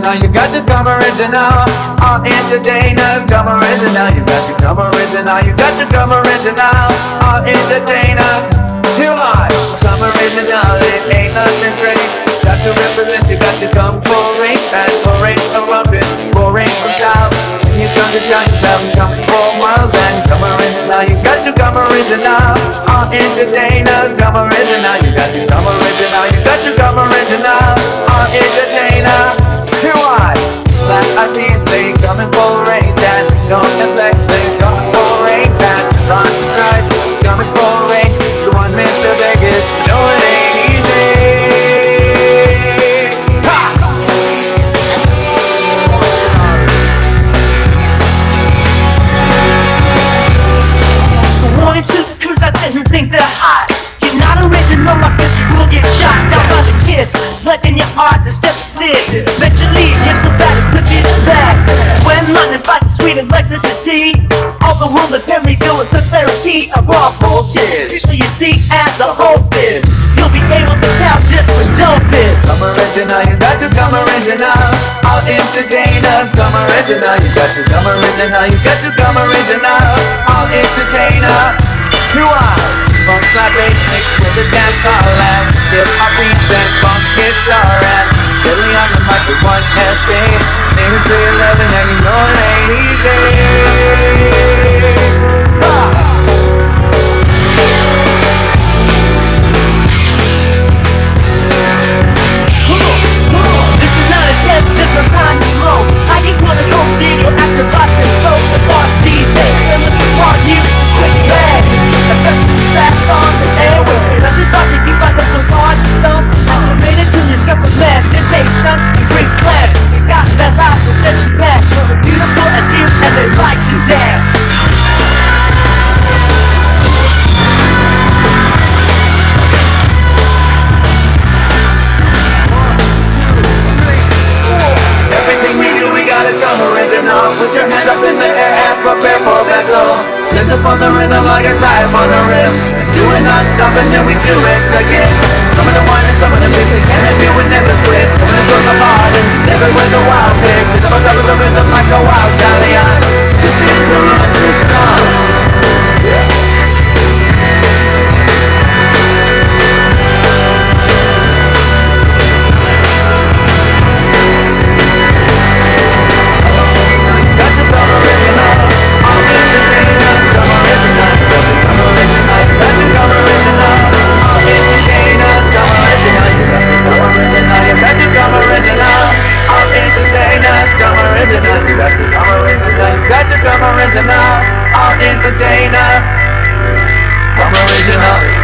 original, you got to come original. All entertainers, come original, you got to come original, you got to come original. All entertainers, you are come original, it ain't nothing strange. Got to represent, you got to come for range, and for range of motion, for range of style. You come to town, you have come for miles, and come original, you got to come original. All entertainers, come original, you got to come original, you got to come original. All entertainer, who are black artists, they coming for range, and no effects, they coming for range, and Ron Price is coming for range. You want Mr. Vegas, you know it ain't easy. Who think they're hot. You're not original, I guess you will get shot down by the kids. Letting your art, the steps clear. Eventually it gets so bad it puts you in the back. Sweating lightning, fighting sweet electricity. All the rumors can reveal with the clarity of raw voltage. So you see, and the hope is you'll be able to tell just what dope is. Come original, you got to come original. All entertainers, come original. You got to come original, you got to come original. All entertainer. You are funk slap bass mixed with the dance hall and hip hop beats and funk guitar and fiddly on the mic with one essay. Name is 311 and you know it ain't easy. This is not a test, this is a time to grow. I can call the gold video after boss and so the boss DJ. And listen upon you, quick bag. Fast on the airways, especially thought to keep like a cigar system. Activated to your separate lab, temptation and great flash. He's got that loud to set you back. They're beautiful as you and they like to dance. Everything we do, we gotta come original. Put your hands up in the air and prepare for battle. Center for the rhythm like a tire for the rim. Do it non-stop and then we do it again. Some of the wine and some of the music, and if you would never switch. Coming to the heart and living with the wild pigs. Sit up on top of the rhythm like a wild stallion. This is the rule system. Come original, all entertainer, come original.